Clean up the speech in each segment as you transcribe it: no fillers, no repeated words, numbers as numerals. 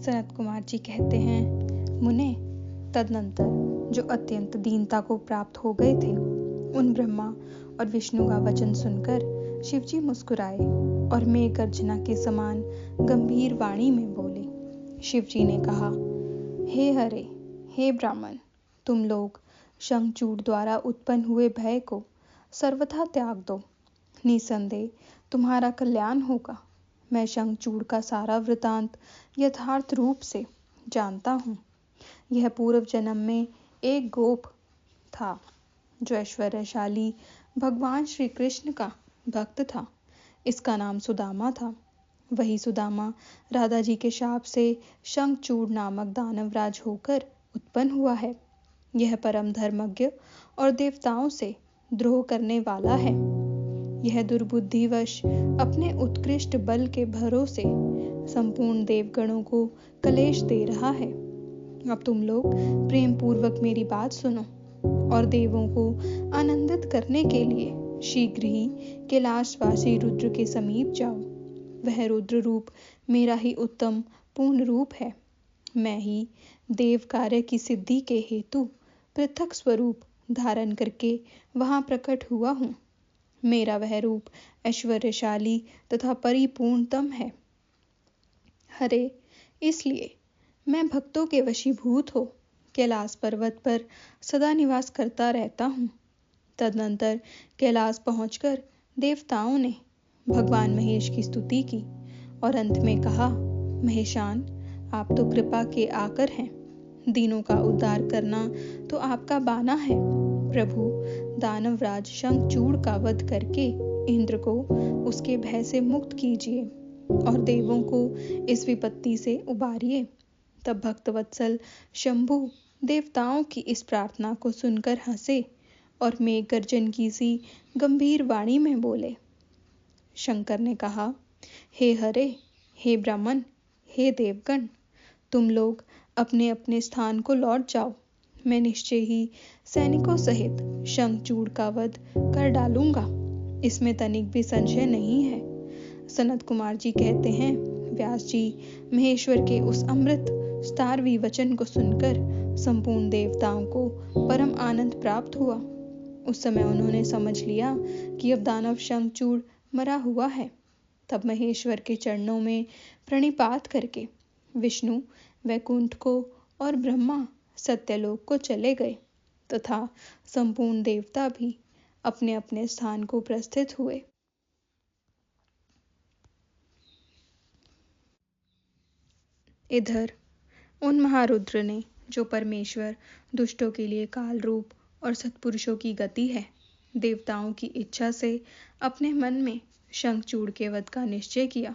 सनत कुमार जी कहते हैं, मुने, तदनंतर जो अत्यंत दीनता को प्राप्त हो गए थे, उन ब्रह्मा और विष्णु का वचन सुनकर शिवजी मुस्कुराए और मेघ गर्जना के समान गंभीर वाणी में बोले। शिवजी ने कहा, हे हरे, हे ब्राह्मण, तुम लोग शंखचूड़ द्वारा उत्पन्न हुए भय को सर्वथा त्याग दो। निसंदेह तुम्हारा कल्याण होगा। मैं शंखचूड़ का सारा वृतांत यथार्थ रूप से जानता हूँ। यह पूर्व जन्म में एक गोप था जो ऐश्वर्यशाली भगवान श्री कृष्ण का भक्त था। इसका नाम सुदामा था। वही सुदामा राधा जी के शाप से शंखचूड़ नामक दानवराज होकर उत्पन्न हुआ है। यह परम धर्मज्ञ और देवताओं से द्रोह करने वाला है। यह दुर्बुद्धिवश अपने उत्कृष्ट बल के भरोसे संपूर्ण देवगणों को कलेश दे रहा है। अब तुम लोग प्रेम पूर्वक मेरी बात सुनो और देवों को आनंदित करने के लिए शीघ्र ही कैलाशवासी रुद्र के समीप जाओ। वह रुद्र रूप मेरा ही उत्तम पूर्ण रूप है। मैं ही देव कार्य की सिद्धि के हेतु पृथक स्वरूप धारण करके वहां प्रकट हुआ हूँ। मेरा वह रूप ऐश्वर्यशाली तथा परिपूर्णतम है। हरे, इसलिए मैं भक्तों के वशीभूत हो कैलाश पर्वत पर सदा निवास करता रहता हूँ। तदनंतर कैलाश पहुंचकर देवताओं ने भगवान महेश की स्तुति की और अंत में कहा, महेशान, आप तो कृपा के आकर हैं। दीनों का उद्धार करना तो आपका बाना है। प्रभु, दानवराज शंखचूड़ का वध करके इंद्र को उसके भय से मुक्त कीजिए और देवों को इस विपत्ति से उबारिए। तब भक्तवत्सल शंभु देवताओं की इस प्रार्थना को सुनकर हंसे और मेघ गर्जन की सी गंभीर वाणी में बोले। शंकर ने कहा, हे हरे, हे ब्राह्मण, हे देवगण, तुम लोग अपने अपने स्थान को लौट जाओ। मैं निश्चय ही सैनिकों सहित शंखचूड़ का वध कर डालूंगा। इसमें तनिक भी संशय नहीं है। सनत कुमार जी कहते हैं, व्यास जी महेश्वर के उस अमृत स्तारवी वचन को सुनकर संपूर्ण देवताओं को परम आनंद प्राप्त हुआ। उस समय उन्होंने समझ लिया कि अब दानव शंखचूड़ मरा हुआ है। तब महेश्वर के चरणों में प्रणिपात करके विष्णु वैकुंठ को और ब्रह्मा सत्यलोक को चले गए तथा संपूर्ण देवता भी अपने अपने स्थान को प्रस्थित हुए। इधर उन महारुद्र ने, जो परमेश्वर दुष्टों के लिए काल रूप और सत्पुरुषों की गति है, देवताओं की इच्छा से अपने मन में शंखचूड़ के वध का निश्चय किया।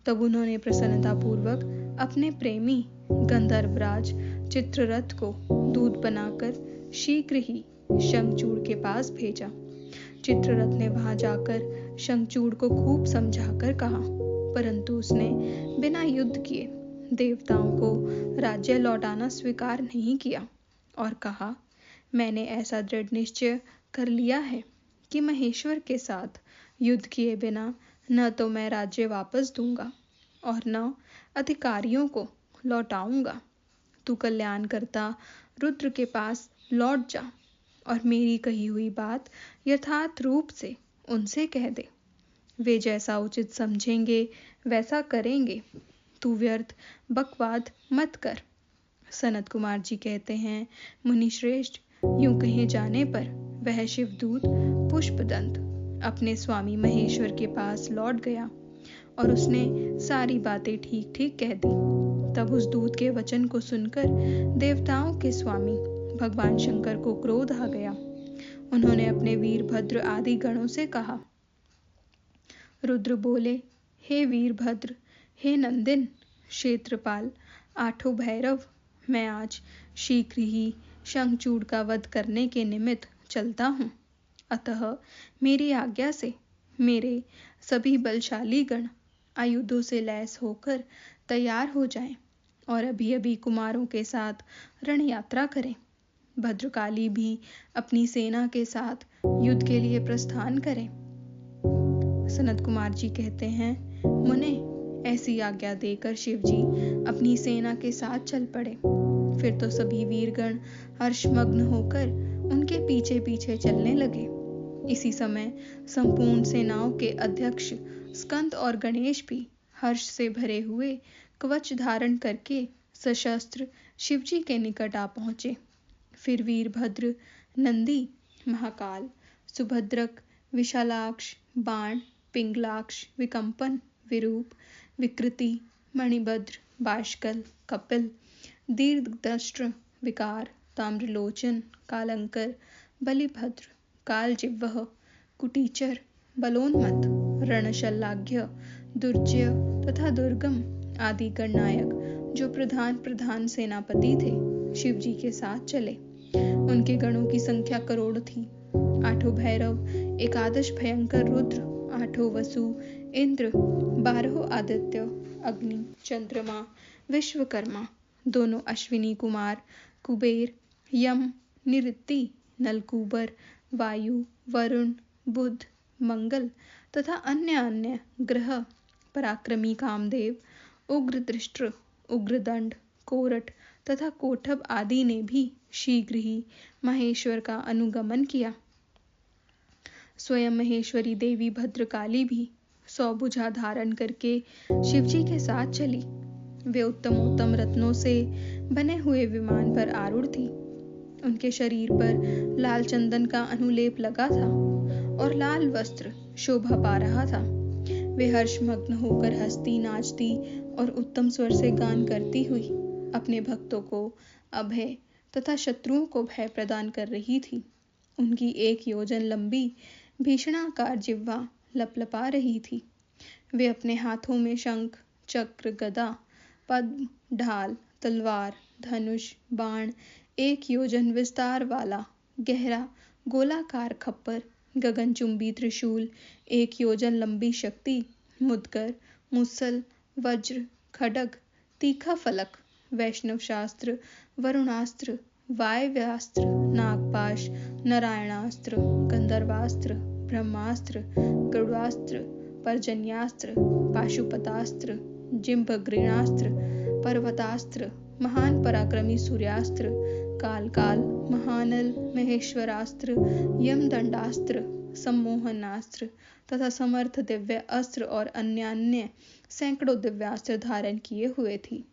तब उन्होंने प्रसन्नतापूर्वक अपने प्रेमी गंधर्वराज चित्ररथ को दूत बनाकर शीघ्र ही शंखचूड़ के पास भेजा। चित्ररथ ने वहां जाकर शंखचूड़ को खूब समझाकर कहा, परंतु उसने बिना युद्ध किए देवताओं को राज्य लौटाना स्वीकार नहीं किया और कहा, मैंने ऐसा दृढ़ निश्चय कर लिया है कि महेश्वर के साथ युद्ध किए बिना न तो मैं राज्य वापस दूंगा और न अधिकारियों को लौटाऊंगा। तू कल्याण करता रुद्र के पास लौट जा और मेरी कही हुई बात यथार्थ रूप से उनसे कह दे। वे जैसा उचित समझेंगे वैसा करेंगे। तू व्यर्थ बकवाद मत कर। सनत कुमार जी कहते हैं, मुनि श्रेष्ठ, यूं कहे जाने पर वह शिवदूत पुष्पदंत अपने स्वामी महेश्वर के पास लौट गया और उसने सारी बातें ठीक ठीक कह दी। तब उस दूत के वचन को सुनकर देवताओं के स्वामी भगवान शंकर को क्रोध आ गया। उन्होंने अपने वीरभद्र आदि गणों से कहा। रुद्र बोले, हे वीरभद्र, हे नंदिन, क्षेत्रपाल, आठों भैरव, मैं आज शीघ्र ही शंखचूड़ का वध करने के निमित्त चलता हूँ। अतः मेरी आज्ञा से मेरे सभी बलशाली गण आयुधों से लैस होकर तैयार हो जाएं और अभी अभी कुमारों के साथ रण यात्रा करें। भद्रकाली भी अपनी सेना के साथ युद्ध के लिए प्रस्थान करें। सनत कुमार जी कहते हैं, मुने, ऐसी आज्ञा देकर शिवजी अपनी सेना के साथ चल पड़े। फिर तो सभी वीरगण हर्षमग्न होकर उनके पीछे पीछे चलने लगे। इसी समय संपूर्ण सेनाओं के अध्यक्ष स्कंद और गणेश भी हर्ष से भरे हुए कवच धारण करके सशस्त्र शिवजी के निकट आ पहुंचे। फिर वीरभद्र, नंदी, महाकाल, सुभद्रक, विशालाक्ष, बाण, पिंगलाक्ष, विकंपन, विरूप, विकृति, मणिभद्र, बाष्कल, कपिल, दीर्घदष्ट्र, विकार, ताम्रलोचन, कालंकर, बलिभद्र, कालजिह्वः, कुटीचर, बलोन्मत्त, रणशल्लाघ्य, दुर्जय तथा दुर्गम आदि गणनायक जो प्रधान सेनापति थे, शिवजी के साथ चले। उनके गणों की संख्या करोड़ थी। 8 भैरव, 11 भयंकर रुद्र, 8 वसु, इंद्र, 12 आदित्य, अग्नि, चंद्रमा, विश्वकर्मा, दोनों अश्विनी कुमार, कुबेर, यम, निऋति, नलकूबर, वायु, वरुण, बुध, मंगल तथा अन्य ग्रह, पराक्रमी कामदेव, उग्रदृष्ट, उग्रदंड, कोरट तथा कोठब आदि ने भी शीघ्र ही महेश्वर का अनुगमन किया। स्वयं महेश्वरी देवी भद्रकाली भी 100 भुजा धारण करके शिवजी के साथ चली। वे उत्तमोत्तम रत्नों से बने हुए विमान पर आरूढ़ थी। उनके शरीर पर लाल चंदन का अनुलेप लगा था और लाल वस्त्र शोभा पा रहा था। वे हर्षमग्न होकर हंसती, नाचती और उत्तम स्वर से गान करती हुई अपने भक्तों को अभय तथा शत्रुओं को भय प्रदान कर रही थी। उनकी 1 योजन लंबी भीषणाकार जिह्वा लपलपा रही थी। वे अपने हाथों में शंख, चक्र, गदा, पद्म, ढाल, तलवार, धनुष, बाण, 1 योजन विस्तार वाला गहरा गोलाकार खप्पर, गगनचुंबी त्रिशूल, 1 योजन लंबी शक्ति, मुदगर, मुसल, वज्र, खड्ग, तीखा फलक, वैष्णव शास्त्र, वरुणास्त्र, वायव्यास्त्र, नागपाश, नारायणास्त्र, गंधर्वास्त्र, ब्रह्मास्त्र, गरुड़ास्त्र, पर्जन्यास्त्र, पाशुपतास्त्र, जिह्वग्रीणास्त्र, पर्वतास्त्र, महान पराक्रमी सूर्यास्त्र, काल, महानल, महेश्वरास्त्र, यमदंडास्त्र, सम्मोहनास्त्र तथा समर्थ दिव्य अस्त्र और अन्य सैकड़ों दिव्यास्त्र धारण किए हुए थी।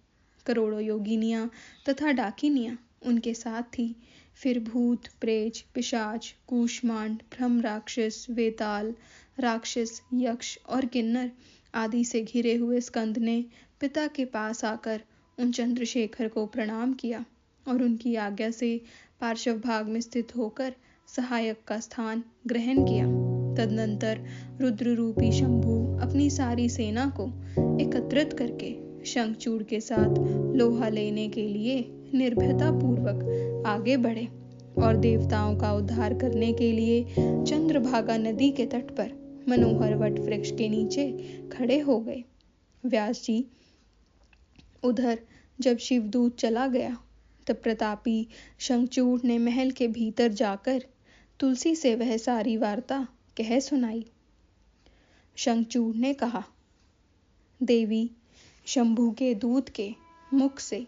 करोड़ों योगिनियां तथा डाकिनियां उनके साथ थी। फिर भूत, प्रेत, पिशाच, कूष्मांड, ब्रह्म राक्षस, वेताल राक्षस, यक्ष और किन्नर आदि से घिरे हुए स्कंद ने पिता के पास आकर उन चंद्रशेखर को प्रणाम किया और उनकी आज्ञा से पार्श्व भाग में स्थित होकर सहायक का स्थान ग्रहण किया। तदनंतर रुद्र रूपी शंभु अपनी सारी सेना को एकत्रित करके शंखचूड़ के साथ लोहा लेने के लिए निर्भयता पूर्वक आगे बढ़े और देवताओं का उद्धार करने के लिए चंद्रभागा नदी के तट पर मनोहर वट वृक्ष के नीचे खड़े हो गए। व्यास जी, उधर जब शिवदूत चला गया तब प्रतापी शंखचूड़ ने महल के भीतर जाकर तुलसी से वह सारी वार्ता कह सुनाई। शंखचूड़ ने कहा, देवी, शंभू के दूत के मुख से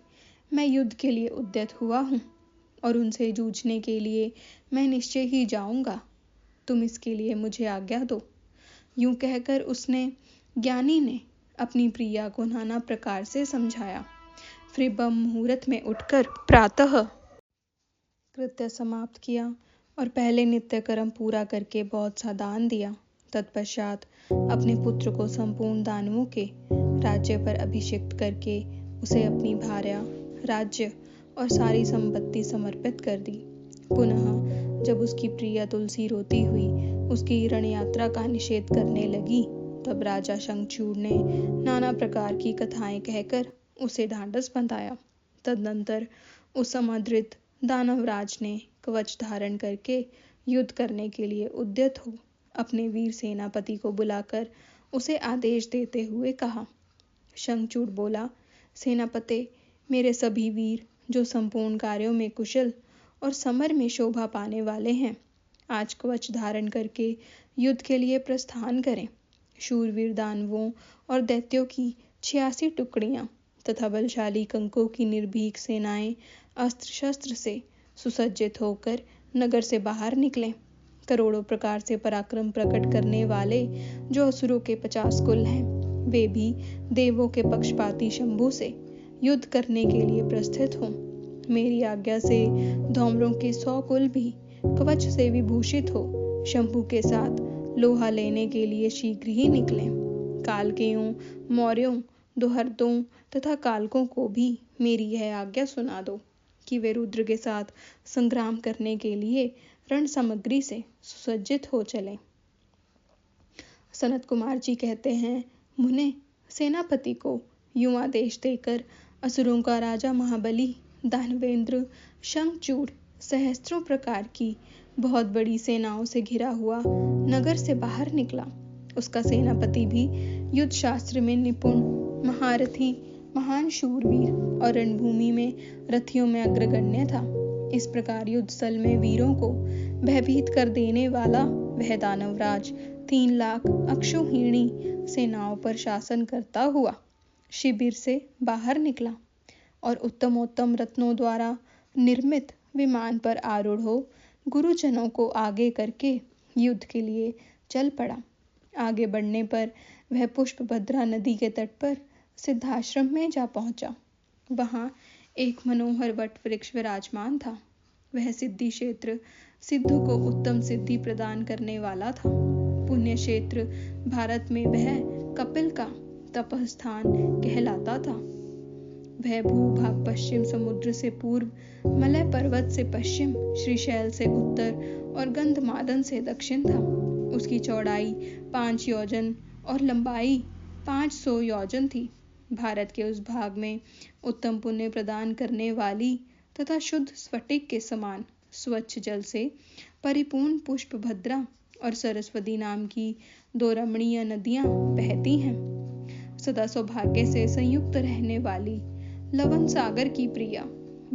मैं युद्ध के लिए उद्यत हुआ हूँ और उनसे जूझने के लिए मैं निश्चय ही जाऊंगा। तुम इसके लिए मुझे आज्ञा दो। यूं कहकर उसने ज्ञानी ने अपनी प्रिया को नाना प्रकार से समझाया। फिर ब्रह्म मुहूर्त में उठकर प्रातः कृत्य समाप्त किया और पहले नित्य कर्म पूरा करके बहुत सा दान दिया। तत्पश्चात अपने पुत्र को संपूर्ण दानवों के राज्य पर अभिषिक्त करके उसे अपनी भार्या, राज्य और सारी संपत्ति समर्पित कर दी। पुनः जब उसकी प्रिया तुलसी रोती हुई उसकी रण यात्रा का निषेध करने लगी तब राजा शंखचूड़ ने नाना प्रकार की कथाएं कहकर उसे ढांढस बंधाया। तदनंतर उस समादृत दानवराज ने कवच धारण करके युद्ध करने के लिए उद्यत हो अपने वीर सेनापति को बुलाकर उसे आदेश देते हुए कहा। शंखचूड़ बोला, सेनापते, मेरे सभी वीर जो संपूर्ण कार्यों में कुशल और समर में शोभा पाने वाले हैं, आज कवच धारण करके युद्ध के लिए प्रस्थान करें। शूरवीर दानवों और दैत्यों की 86 टुकड़ियां तथा बलशाली कंकों की निर्भीक सेनाएं अस्त्र शस्त्र से सुसज्जित होकर नगर से बाहर निकले। करोड़ों प्रकार से पराक्रम प्रकट करने वाले जो असुरों के 50 कुल हैं, वे भी देवों के पक्षपाती शंभु से युद्ध करने के लिए प्रस्थित हों। मेरी आज्ञा से धौमरों के 100 कुल भी कवच से विभूषित हो शंभु के साथ लोहा लेने के लिए शीघ्र ही निकले। कालकेयों, मौर्यों, दोहर्दों तथा कालकों को भी मेरी यह आज्ञा सुना दो कि वे रुद्र के साथ संग्राम करने के लिए रण सामग्री से सुसज्जित हो चलें। सनत कुमार जी कहते हैं, मुने, सेनापति को यूं आदेश देकर असुरों का राजा महाबली दानवेंद्र शंखचूड़ सहस्त्रों प्रकार की बहुत बड़ी सेनाओं से घिरा हुआ नगर से बाहर निकला। उसका सेनापति भी युद्ध शास्त्र में निपुण, महारथी, महान शूरवीर और रणभूमि में रथियों में अग्रगण्य था। इस प्रकार युद्ध स्थल में वीरों को भयभीत कर देने वाला वह दानवराज 3 लाख अक्षौहिणी सेनाओं पर शासन करता हुआ शिविर से बाहर निकला और उत्तमोत्तम रत्नों द्वारा निर्मित विमान पर आरूढ़ हो गुरुजनों को आगे करके युद्ध के लिए चल पड़ा। आगे बढ़ने पर वह पुष्पभद्रा नदी के तट पर सिद्धाश्रम में जा पहुंचा। वहां एक मनोहर वट वृक्ष विराजमान था। वह सिद्धि क्षेत्र सिद्धों को उत्तम सिद्धि प्रदान करने वाला था। पुण्य क्षेत्र भारत में वह कपिल का तपस्थान कहलाता था। वह भूभाग पश्चिम समुद्र से पूर्व, मलय पर्वत से पश्चिम, श्रीशैल से उत्तर और गंधमादन से दक्षिण था। उसकी चौड़ाई 5 योजन और लंबाई 500 योजन थी। भारत के उस भाग में उत्तम पुण्य प्रदान करने वाली तथा शुद्ध स्फटिक के समान स्वच्छ जल से परिपूर्ण पुष्पभद्रा और सरस्वती नाम की 2 रमणीय नदियां बहती हैं। सदा सौभाग्य से संयुक्त रहने वाली लवन सागर की प्रिया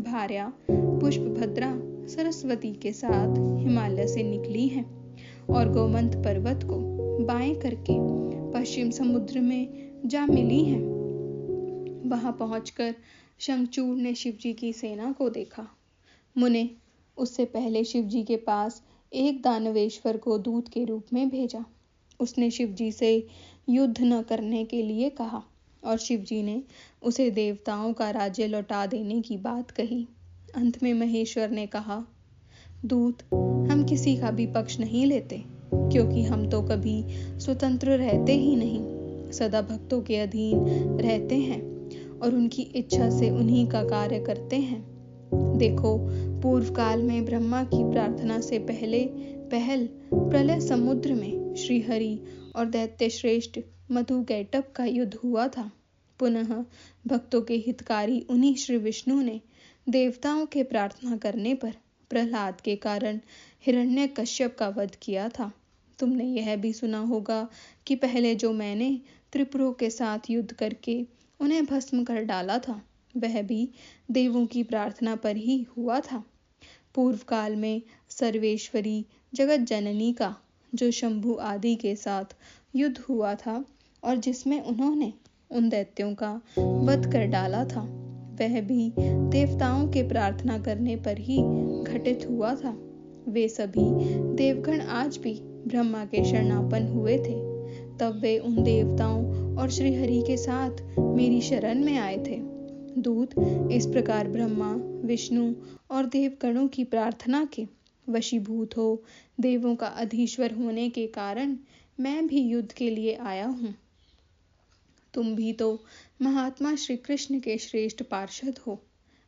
भार्या पुष्पभद्रा सरस्वती के साथ हिमालय से निकली है और गोमंत पर्वत को बाएं करके पश्चिम समुद्र में जा मिली है। वहां पहुंचकर शंखचूड़ ने शिवजी की सेना को देखा। मुने, उससे पहले शिवजी के पास एक दानवेश्वर को दूत के रूप में भेजा। उसने शिवजी से युद्ध न करने के लिए कहा और शिवजी ने उसे देवताओं का राज्य लौटा देने की बात कही। अंत में महेश्वर ने कहा, दूत, हम किसी का भी पक्ष नहीं लेते, क्योंकि हम तो कभी स्वतंत्र रहते ही नहीं, सदा भक्तों के अधीन रहते हैं और उनकी इच्छा से उन्हीं का कार्य करते हैं। देखो, पूर्व काल में ब्रह्मा की प्रार्थना से पहल प्रलय समुद्र में श्रीहरि और दैत्य श्रेष्ठ मधुकैटभ का युद्ध हुआ था। पुनः भक्तों के हितकारी उन्हीं श्री विष्णु ने देवताओं के प्रार्थना करने पर प्रहलाद के कारण हिरण्यकश्यप का वध किया था। तुमने यह भी सुना होगा कि पहले जो मैंने त्रिपुरों के साथ युद्ध करके उन्हें भस्म कर डाला था, वह भी देवों की प्रार्थना पर ही हुआ था। पूर्व काल में सर्वेश्वरी जगत जननी का जो शंभु आदि के साथ युद्ध हुआ था और जिसमें उन्होंने उन दैत्यों का वध कर डाला था, वह भी देवताओं के प्रार्थना करने पर ही घटित हुआ था। वे सभी देवगण आज भी ब्रह्मा के शरणापन्न हुए थे। तब वे उन देवताओं और श्रीहरि के साथ मेरी शरण में आए थे। दूत, इस प्रकार ब्रह्मा, विष्णु और देवगणों की प्रार्थना के वशीभूत हो देवों का अधीश्वर होने के कारण मैं भी युद्ध के लिए आया हूँ। तुम भी तो महात्मा श्री कृष्ण के श्रेष्ठ पार्षद हो।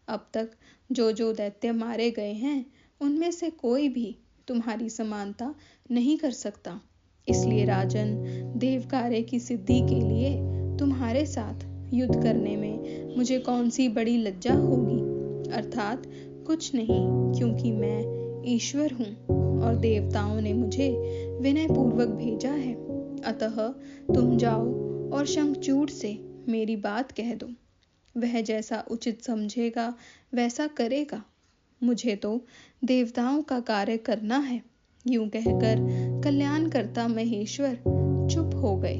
अब तक जो दैत्य मारे गए हैं, उनमें से कोई भी तुम्हारी समानता नहीं कर सकता। इसलिए राजन, देव कार्य की सिद्धि के लिए तुम्हारे साथ युद्ध करने में मुझे कौन सी बड़ी लज्जा होगी, अर्थात कुछ नहीं, क्योंकि मैं ईश्वर हूँ और देवताओं ने मुझे विनय पूर्वक भेजा है। अतः तुम जाओ और शंखचूड़ से मेरी बात कह दो। वह जैसा उचित समझेगा वैसा करेगा। मुझे तो देवताओं का कार्य करना है। यूं कहकर कल्याणकर्ता महेश्वर चुप हो गए।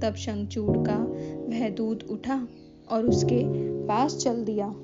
तब शंखचूड़ का वह दूत उठा और उसके पास चल दिया।